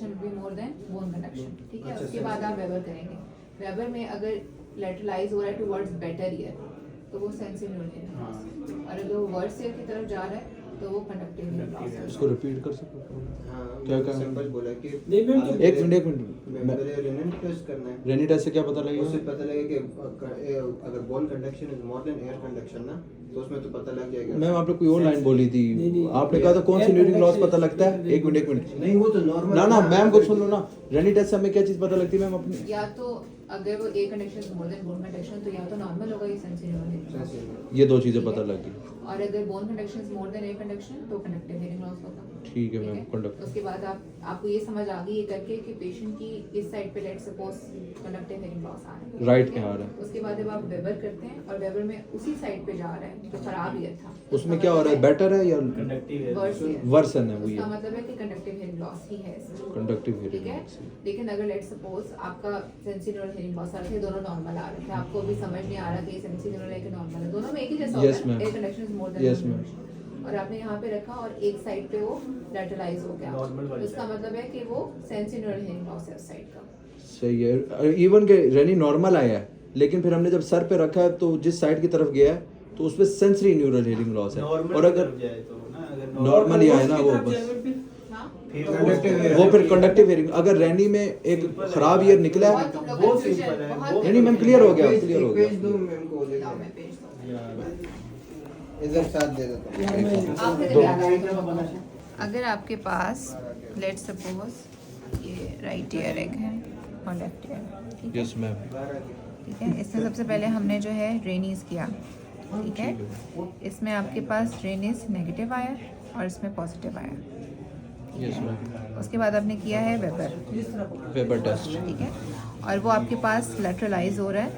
Be more than bone conduction, ठीक है। उसके बाद आप वेबर करेंगे। वेबर में अगर लेटरलाइज हो रहा है टुवर्ड्स बेटर ईयर तो वो सेंसिटिव न्यूरल है, और अगर वो वर्स ईयर की तरफ जा रहा है तो वो कंडक्टिव न्यूरल है। इसको रिपीट कर सकते हो? हाँ, क्या कहा? सिंपल बोला कि एक मिनट पहले रेनिन टेस्ट करना है। रेनी टेस्ट से क्या पता उससे लगेगा? पता लगेगा कि अगर bone conduction is more than air conduction ना, तो उसमें तो पता लग जाएगा। मैम आपने कोई और लाइन बोली थी, आपने कहा था कौन सी न्यूरिंग लॉस पता लगता है? एक मिनट नहीं, वो तो नॉर्मल ना ना मैम को सुन लो ना। रेनी टेस्ट से हमें क्या चीज पता लगती है मैम अपनी? या तो अगर वो air conduction more than bone conduction तो या तो नॉर्मल होगा, ये सेंसिटिव न्यूरल है। ये दो चीजें पता लग गई। और अगर bone conduction more then air conduction तो कंडक्टिव हियरिंग लॉस होगा। ठीक है मैम, कंडक्ट। उसके बाद आपको ये समझ आ गई ये करके कि पेशेंट की इस साइड पे let suppose conductive hearing loss आ रहा है, राइट ठीक है? पे आ रहा है। उसके बाद जब आप वेबर करते हैं और वेबर में उसी साइड पे जा रहा है जो खराब ईयर था, उसमें क्या हो रहा है, बेटर है या वर्स ईयर, वर्सन है? वो उसका ये मतलब है कि कंडक्टिव हियरिंग लॉस ही है इसमें, कंडक्टिव ठीक हियरिंग है। लॉस। लेकिन अगर लेट सपोज आपका सेंसिटिव हियरिंग लॉस आ रहे थे, दोनों नॉर्मल आ रहे थे, आपको भी समझ नहीं आ रहा कि ये सेंसिटिव है कि नॉर्मल है, दोनों में एक ही जैसा Yes, होता है, ma'am. Air conduction is more Yes, then ma'am. और आपने यहाँ पे रखा और एक साइड पे वो लेटरलाइज हो गया, तो इसका मतलब है कि वो सेंसिटिव हियरिंग लॉस है उस साइड का। सही है। इवन के रेनी नॉर्मल आया है, लेकिन फिर हमने जब सर पे रखा है तो जिस साइड की तरफ गया है तो उसमें सेंसरी न्यूरल हियरिंग लॉस है। और अगर नॉर्मल ही आया ना वो बस हाँ? वो फिर कंडक्टिव हियरिंग। अगर रैनी में एक खराब ईयर निकला है, बहुत लोग confusion, बहुत नहीं मैम क्लियर हो गया, क्लियर हो पेज गया। दो मैम को, लाओ, मैं पेज दूँ। इधर साथ दे देता हूँ। आपको जब याद आएगा। अगर आपके पास लेट सपोज ये राइट ईयर एक है और लेफ्ट ईयर, ठीक है? Yes ma'am. ठीक है, इसमें सबसे पहले हमने जो है रेनीज किया, ठीक है। इसमें आपके पास रेनीज नेगेटिव आया और इसमें पॉजिटिव आया, यस मैम। उसके बाद आपने किया है वेबर, वेबर टेस्ट। ठीक है, और वो आपके पास लेटरलाइज हो रहा है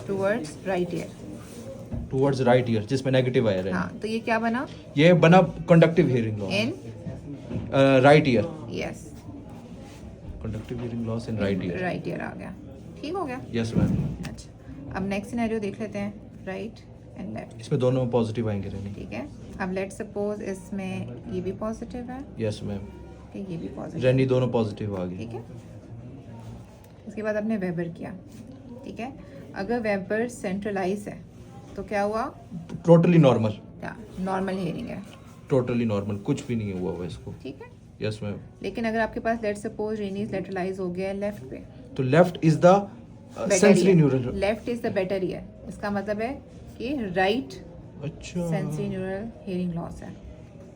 towards right ear, towards right ear जिसमें नेगेटिव आया है। हाँ, तो ये क्या बना? ये बना conductive hearing loss in right ear. Yes, conductive hearing loss in right ear. Right ear आ गया, ठीक हो गया। Yes ma'am. अच्छा, अब नेक्स्ट सिनेरियो देख लेते हैं, राइट एंड लेफ्ट, इसमें दोनों पॉजिटिव आएंगे रेनी। ठीक है। अब लेट सपोज इसमें ये भी पॉजिटिव है, यस मैम। ठीक, ये भी पॉजिटिव, रेनी दोनों पॉजिटिव आ गई। ठीक है। उसके बाद आपने वेबर किया, ठीक है। अगर वेबर सेंट्रलाइज है तो क्या हुआ? Totally normal. क्या नॉर्मल हियरिंग है, टोटली नॉर्मल, कुछ भी नहीं हुआ हुआ इसको। ठीक है। Yes ma'am. लेकिन अगर आपके पास लेट सपोज रेनीज लेटरलाइज हो गया है लेफ्ट पे, तो left is the sensory neural. Left is the better year, इसका मतलब है कि राइट अच्छा सेंसरी न्यूरल हियरिंग लॉस है,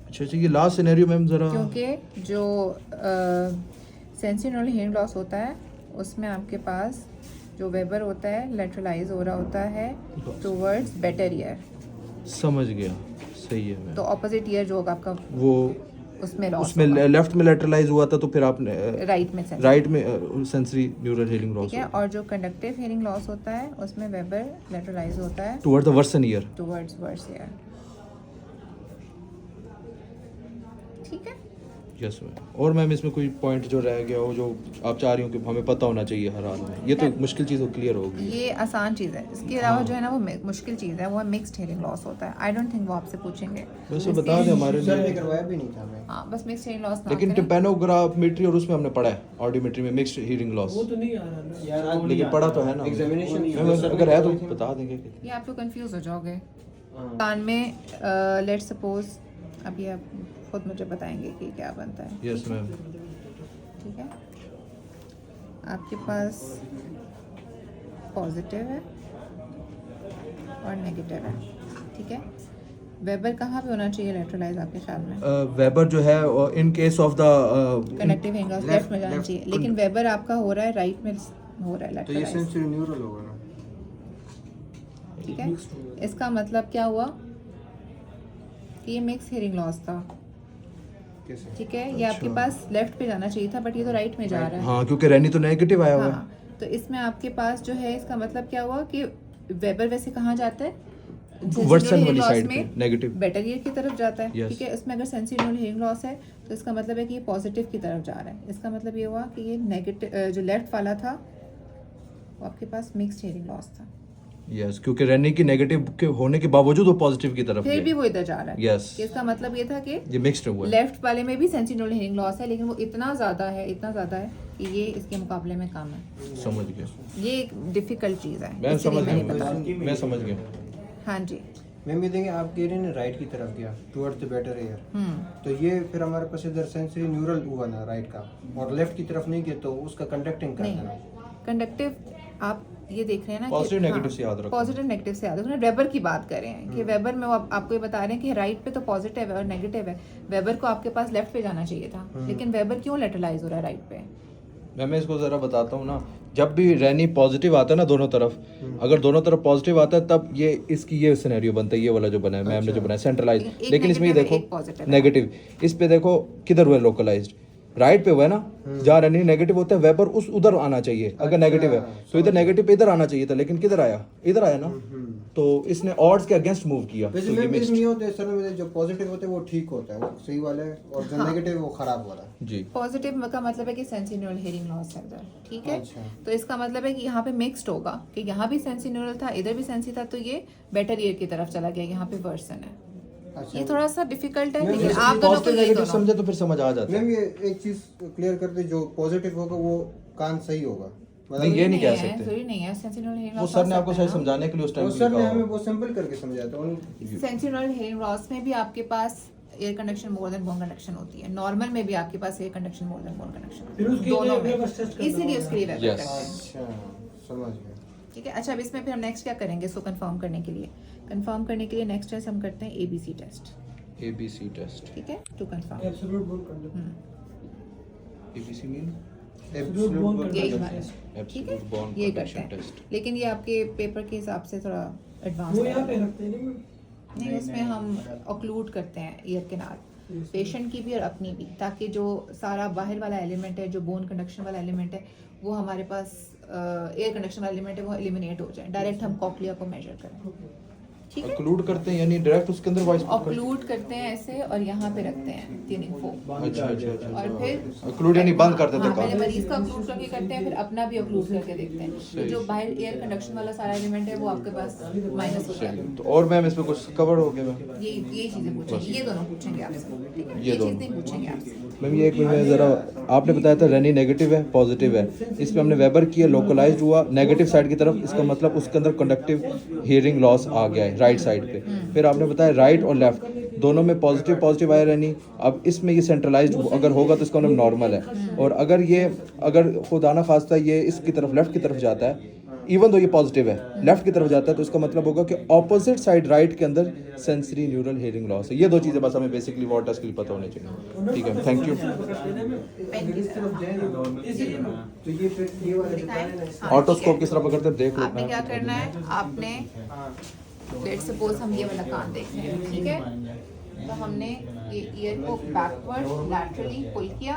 अच्छा अच्छा। ये लास्ट सिनेरियो मैम जरा। क्योंकि जो सेंसरी न्यूरल हियरिंग लॉस होता है उसमें आपके पास जो वेबर होता है लेटरलाइज हो रहा होता है टुवर्ड्स बेटर ईयर, समझ गया, सही है मैम। तो ऑपोजिट ईयर जो होगा आपका वो उसमें लॉस उसमें लेफ्ट में लेटरलाइज हुआ था तो फिर आपने राइट में sensory, राइट में सेंसरी न्यूरल हियरिंग लॉस ठीक है। और जो कंडक्टिव हियरिंग लॉस होता है उसमें वेबर लेटरलाइज होता है towards the worse ear. Towards worse ear, ठीक है। Yes ma'am. और मैम इसमें कोई पॉइंट जो रह गया हो जो आप चाह रही हो कि हमें पता होना चाहिए हर हाल में? ये तो मुश्किल चीज़ क्लियर होगी। ये आसान चीज़ है, इसके अलावा जो है ना वो मुश्किल चीज़ है, वो मिक्स्ड हियरिंग लॉस होता है। आई डोंट थिंक वो आपसे पूछेंगे, वैसे बता दें हमारे सर ने लिए। करवाया भी नहीं था मैं। हाँ, बस मिक्स्ड हियरिंग लॉस ना लेकिन करें। टिम्पैनोग्राफमेट्री और उसमें हमने पढ़ा है, ऑडियोमेट्री में मिक्स्ड हियरिंग लॉस। वो तो नहीं आ रहा ना यार आज लेकिन पढ़ा तो है ना। एग्जामिनेशन मैम, अगर है तो बता देंगे कि ये आप तो कंफ्यूज हो जाओगे। हाँ। कान में लेट सपोज अभी आप खुद मुझे बताएंगे कि क्या बनता है, यस मैम। ठीक है। आपके पास पॉजिटिव है और नेगेटिव है, ठीक है। वेबर कहाँ पे होना चाहिए लेटरलाइज आपके ख्याल में? वेबर जो है in case of the connective hearing loss left में जाना चाहिए, लेकिन वेबर आपका हो रहा है राइट में हो रहा है तो ये लेटरलाइज, सेंसरी न्यूरल होगा ना। ठीक है। इसका मतलब क्या हुआ कि ये मिक्स हियरिंग लॉस था, कैसे? ठीक है। ये आपके पास लेफ्ट पे जाना चाहिए था बट ये तो राइट में जा रहा है। हाँ, क्योंकि रेनी तो नेगेटिव आया हुआ है। हाँ, तो इसमें आपके पास जो है इसका मतलब क्या हुआ कि वेबर वैसे कहाँ जाता है? वर्सन वाली साइड पे नेगेटिव बेटर ईयर की तरफ जाता है, Yes. ठीक है। इसमें अगर सेंसरी न्यूरल हियरिंग लॉस है तो इसका मतलब है कि ये पॉजिटिव की तरफ जा रहा है। इसका मतलब ये हुआ कि ये नेगेटिव जो लेफ्ट वाला था वो आपके पास मिक्स्ड हियरिंग लॉस था, यस, क्योंकि रेनी की नेगेटिव के होने के बावजूद वो पॉजिटिव की तरफ फिर भी गया। वो इधर जा रहा है। Yes. कि इसका मतलब ये था कि ये मिक्स्ड हुआ है। लेफ्ट वाले में भी सेंसरी न्यूरल हीयरिंग लॉस है, लेकिन वो इतना ज़्यादा है कि ये इसके मुकाबले में कम है। समझ गया, ये एक डिफिकल्ट चीज़ है, मैं इसीलिए समझ नहीं गया, बता। मैं समझ गया। हाँ जी। मैम ये देखें आप कह रहे हैं राइट की तरफ गया टुवर्ड्स द बेटर एयर, तो ये फिर हमारे पास इधर सेंसरी न्यूरल हुआ ना राइट का, और लेफ्ट की तरफ नहीं गया तो उसका कंडक्टिंग कर देना। नहीं, कंडक्टिव आप ये देख रहे हैं ना, Positive negative से याद रखो। पॉजिटिव नेगेटिव से याद रखो। वेबर की बात कर रहे हैं कि वेबर में वो आपको ये बता रहे हैं कि राइट पे तो पॉजिटिव है और नेगेटिव है। वेबर को आपके पास लेफ्ट पे जाना चाहिए था, लेकिन वेबर क्यों लेटरलाइज हो रहा है राइट पे? मैं इसको ज़रा बताता हूँ ना, जब भी रेनी पॉजिटिव आता है ना दोनों तरफ, अगर दोनों तरफ पॉजिटिव आता है तब ये इसकी ये सिनेरियो बनता है, ये वाला जो बना है मैम ने जो बनाया सेंट्रलाइज। एक लेकिन इसमें ये negative है, देखो एक positive है। नेगेटिव, इस पे देखो किधर हुआ लोकलाइज्ड, राइट पे हुआ है ना, जहाँ रेनी नेगेटिव होता है वेबर उस उधर आना चाहिए। अगर नेगेटिव है तो इधर नेगेटिव पे इधर आना चाहिए था, लेकिन किधर आया, इधर आया ना, तो इसने ऑड्स के अगेंस्ट मूव किया। वैसे तो ये मैम mixed। नहीं होते सर में, जो पॉजिटिव होते हैं वो ठीक होता है, वो सही वाला है, और जो नेगेटिव है वो खराब हो रहा है। जी, पॉजिटिव का मतलब है कि सेंसरी न्यूरल हीयरिंग लॉस है उधर, ठीक है। अच्छा। तो इसका मतलब है कि यहाँ पे मिक्स्ड होगा कि यहाँ भी सेंसरी न्यूरल था, इधर भी सेंसी था, तो ये बेटर ईयर की तरफ चला गया, यहाँ पे वर्सन है। अच्छा ये थोड़ा सा डिफिकल्ट है, मैं लेकिन जैसे आप दोनों को पॉजिटिव यही नेगेटिव दोनों समझे तो फिर समझ आ जाता है। मैम ये एक चीज क्लियर कर दे, जो पॉजिटिव होगा वो कान सही होगा, नहीं, ये नहीं कह है, सकते। जरूरी नहीं है। सेंसरी न्यूरल हीयरिंग वो लॉस सर ने आपको शायद समझाने के लिए उस टाइम सर ने हमें वो सिंपल करके समझाया था। सेंसरी न्यूरल हीयरिंग लॉस में भी आपके पास air conduction more than bone conduction होती है, नॉर्मल में भी आपके पास air conduction more than bone conduction, दोनों में, इसीलिए उसके लिए वेबर Yes. करते हैं। अच्छा समझ गया। ठीक है। अच्छा, अब इसमें फिर हम नेक्स्ट क्या करेंगे इसको कंफर्म करने के लिए? कंफर्म करने के लिए नेक्स्ट टेस्ट हम करते हैं एबीसी टेस्ट, ABC टेस्ट। ठीक है, टू कंफर्म। ABC मीन यही हमारा, ठीक एब्सोल्यूट है, बॉन्ड ये कंडक्शन करते हैं। टेस्ट। लेकिन ये आपके पेपर के हिसाब से थोड़ा एडवांस है। नहीं, उसमें हम ऑक्लूड करते हैं ईयर के नाल, पेशेंट की भी और अपनी भी, ताकि जो सारा बाहर वाला एलिमेंट है, जो बोन कंडक्शन वाला एलिमेंट है, वो हमारे पास एयर कंडक्शन वाला एलिमेंट है, वो एलिमिनेट हो जाए। डायरेक्ट हम कॉक्लिया को मेजर करें, ठीक है। ऑक्लूड करते हैं यानी डायरेक्ट उसके अंदर वॉइस ऑक्लूड करते हैं ऐसे, और यहाँ पे रखते हैं ट्यूनिंग फोम, अच्छा अच्छा अच्छा। और फिर ऑक्लूड यानी बंद कर देते हाँ, हैं पहले काम। मरीज का ऑक्लूड करके करते हैं, फिर अपना भी ऑक्लूड करके देखते हैं। जो बाहर एयर कंडक्शन वाला सारा एलिमेंट है वो आपके पास माइनस होता है। तो और मैम इसमें कुछ कवर हो गया मैम? ये चीजें पूछेंगे, ये दोनों पूछेंगे आपसे, ठीक है? ये ये दोनों। चीज नहीं पूछेंगे आपसे। मैम ये एक मिनट में ज़रा, आपने बताया था रेनी नेगेटिव है पॉजिटिव है, इसमें हमने वेबर किया लोकलाइज्ड हुआ नेगेटिव साइड की तरफ, इसका मतलब उसके अंदर कंडक्टिव हियरिंग लॉस आ गया है राइट साइड पे। फिर आपने बताया राइट और लेफ्ट दोनों में पॉजिटिव पॉजिटिव आया रेनी। अब इसमें ये सेंट्रलाइज्ड अगर होगा तो इसका मतलब नॉर्मल है, और अगर खुदा ना खास्ता ये इसकी तरफ लेफ्ट की तरफ जाता है, इवन दो ये पॉजिटिव है लेफ्ट की तरफ जाता है, तो इसका मतलब होगा कि ऑपोजिट साइड राइट के अंदर सेंसरी न्यूरल हियरिंग लॉस है। ये दो चीज़ें बस हमें बेसिकली वॉट टेस्ट के लिए पता होनी चाहिए। ठीक है, थैंक यू। तो ये फिर ये वाला बता रहे हैं ना, ऑटोस्कोप किस तरह पकड़ते हैं देख लो। आपने क्या करना है, आपने लेट्स सपोज हम ये वाला कान देख रहे हैं, ठीक है। तो हमने ये ईयर को बैकवर्ड लैटरली पुल किया,